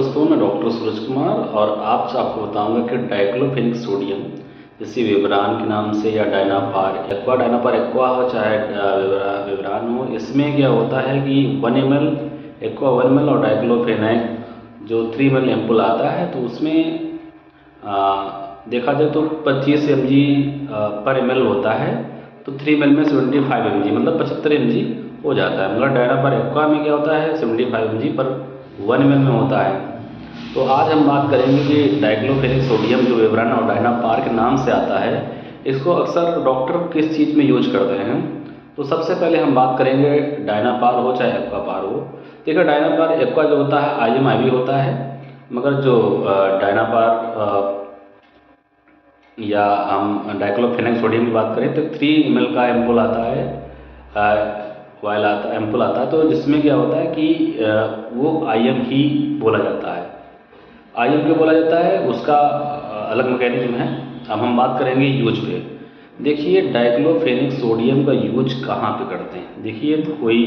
दोस्तों, मैं डॉक्टर सूरज कुमार और आज आपको बताऊंगा कि डाइक्लोफेनिक सोडियम इसी विवरान के नाम से या डायनापार एक्वा हो चाहे विवरान हो, इसमें क्या होता है कि 1 ml एक्वा 1 ml और डाइक्लोफेनाक जो 3 ml एम्पुल आता है तो उसमें देखा जाए तो 25 mg पर ml होता है। तो 3 ml में 75 mg मतलब 75 mg हो जाता है। मगर डायनापार एक्वा में क्या होता है 75 mg पर 1 ml में होता है। तो आज हम बात करेंगे कि डाइक्लोफेनिक सोडियम जो विवरण और डायनापार के नाम से आता है, इसको अक्सर डॉक्टर किस चीज़ में यूज करते हैं। तो सबसे पहले हम बात करेंगे डायनापार हो चाहे एक्वापार हो। देखिए, डायनापार एक्वा जो होता है IMIV होता है, मगर जो डायनापार या हम डाइक्लोफेनिक सोडियम की बात करें तो 3 ml का एम्पुल आता है, एम्पुल आता है। तो जिसमें क्या होता है कि वो IM ही बोला जाता है। IM क्यों बोला जाता है, उसका अलग मैकेनिज्म है। अब हम बात करेंगे यूज पे। देखिए, डाइक्लोफेनिक सोडियम का यूज कहाँ पे करते हैं। देखिए, तो कोई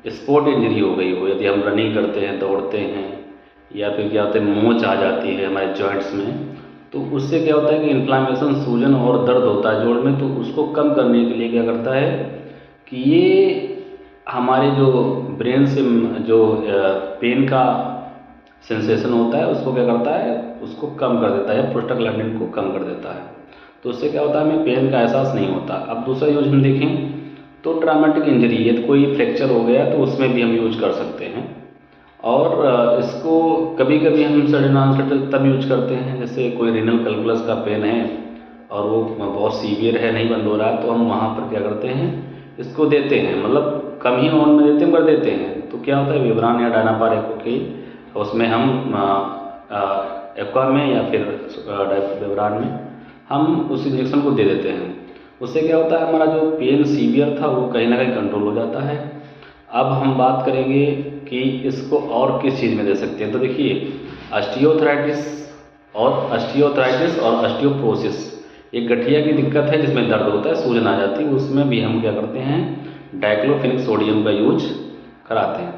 स्पोर्ट इंजरी हो गई हो, यदि हम रनिंग करते हैं, दौड़ते हैं, या फिर क्या होता है मोच आ जाती है हमारे जॉइंट्स में, तो उससे क्या होता है कि इन्फ्लामेशन, सूजन और दर्द होता है जोड़ में। तो उसको कम करने के लिए क्या करता है कि ये हमारे जो ब्रेन से जो पेन का सेंसेशन होता है उसको क्या करता है, उसको कम कर देता है, प्रोस्टाग्लैंडिन को कम कर देता है। तो उससे क्या होता है, हमें पेन का एहसास नहीं होता। अब दूसरा यूज हम देखें तो ट्रामेटिक इंजरी है, तो कोई फ्रैक्चर हो गया तो उसमें भी हम यूज कर सकते हैं। और इसको कभी कभी हम सडन ऑनसेट तब यूज करते हैं, जैसे कोई रीनल कैल्कुलस का पेन है और वो बहुत सीवियर है, नहीं बंद हो रहा है, तो हम वहाँ पर क्या करते हैं, इसको देते हैं। मतलब कम ही अमाउंट में देते हैं, पर देते हैं। तो क्या होता है, विवरान या डायनापार एक्वा की उसमें हम एक्वा में या फिर विवरान में हम उस इंजेक्शन को दे देते हैं। उससे क्या होता है, हमारा जो पेन सीवियर था वो कहीं ना कहीं कंट्रोल हो जाता है। अब हम बात करेंगे कि इसको और किस चीज़ में दे सकते हैं। तो देखिए, ऑस्टियोआर्थराइटिस और ऑस्टियोपोरोसिस, एक गठिया की दिक्कत है जिसमें दर्द होता है, सूजन आ जाती है, उसमें भी हम क्या करते हैं, डाइक्लोफेनिक सोडियम का यूज कराते हैं।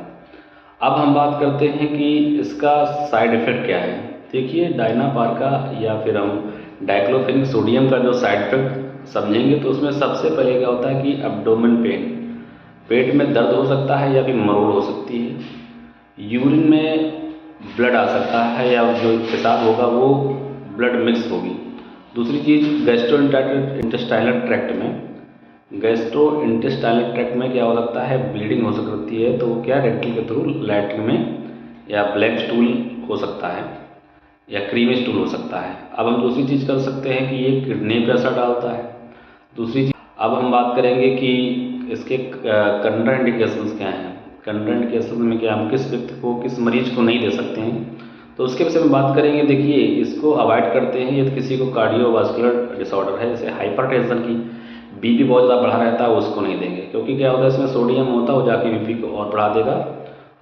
अब हम बात करते हैं कि इसका साइड इफ़ेक्ट क्या है। देखिए, डायनापार का या फिर हम डाइक्लोफेनिक सोडियम का जो साइड इफ़ेक्ट समझेंगे तो उसमें सबसे पहले क्या होता है कि एब्डोमेन पेन, पेट में दर्द हो सकता है या फिर मरोड़ हो सकती है। यूरिन में ब्लड आ सकता है या जो पेशाब होगा वो ब्लड मिक्स होगी। दूसरी चीज़, गैस्ट्रोइंटेस्टाइनल ट्रैक्ट में क्या हो सकता है, ब्लीडिंग हो सकती है। तो क्या रेक्टल के थ्रू लैट्रिन में या ब्लैक स्टूल हो सकता है या क्रीमी स्टूल हो सकता है। अब हम दूसरी चीज़ कर सकते हैं कि ये किडनी पे असर डालता है। दूसरी चीज़, अब हम बात करेंगे कि इसके कंट्राइंडिकेशंस क्या हैं। कंट्राइंडिकेशन में क्या, हम किस व्यक्ति को, किस मरीज को नहीं दे सकते हैं, तो उसके विषय में बात करेंगे। देखिए, इसको अवॉइड करते हैं यदि किसी को कार्डियोवास्कुलर डिसऑर्डर है, जैसे हाइपरटेंशन की, BP बहुत ज़्यादा बढ़ा रहता है, उसको नहीं देंगे। क्योंकि क्या होता है, इसमें सोडियम होता है, वो जाके BP को और बढ़ा देगा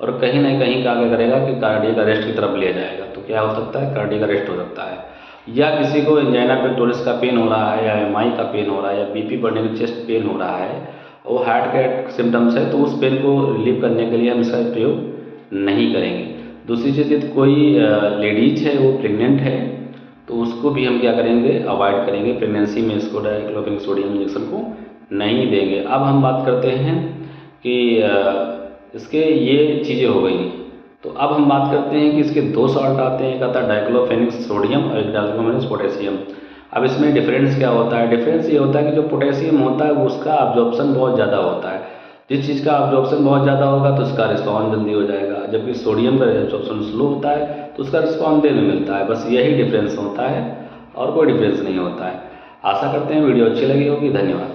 और कहीं ना कहीं क्या करेगा कि कार्डियक अरेस्ट की तरफ ले जाएगा। तो क्या हो सकता है, कार्डियक अरेस्ट हो सकता है। या किसी को एंजाइना पेक्टोरिस का पेन हो रहा है या MI का पेन हो रहा है या BP बढ़ने की चेस्ट पेन हो रहा है, वो हार्ट के सिम्टम्स है, तो उस पेन को रिलीव करने के लिए हम इसका प्रयोग नहीं करेंगे। दूसरी चीज़, यदि कोई लेडीज है, वो प्रेग्नेंट है, तो उसको भी हम क्या करेंगे, अवॉइड करेंगे। प्रेगनेंसी में इसको डाइक्लोफेनिक सोडियम इंजेक्शन को नहीं देंगे। अब हम बात करते हैं कि इसके ये चीज़ें हो गई। तो अब हम बात करते हैं कि इसके 2 सॉल्ट आते हैं, एक आता है डाइक्लोफेनिक सोडियम और एक डाइक्लोफेनिक पोटेशियम। अब इसमें डिफरेंस क्या होता है, डिफरेंस ये होता है कि जो पोटेशियम होता है उसका अब्जॉर्प्शन बहुत ज़्यादा होता है। जिस चीज़ का अब्जॉर्प्शन बहुत ज़्यादा होगा तो उसका रिस्पॉन्स जल्दी हो जाएगा, जबकि सोडियम का एब्जॉर्प्शन स्लो होता है तो उसका रिस्पॉन्स देर में मिलता है। बस यही डिफरेंस होता है और कोई डिफरेंस नहीं होता है। आशा करते हैं वीडियो अच्छी लगी होगी। धन्यवाद।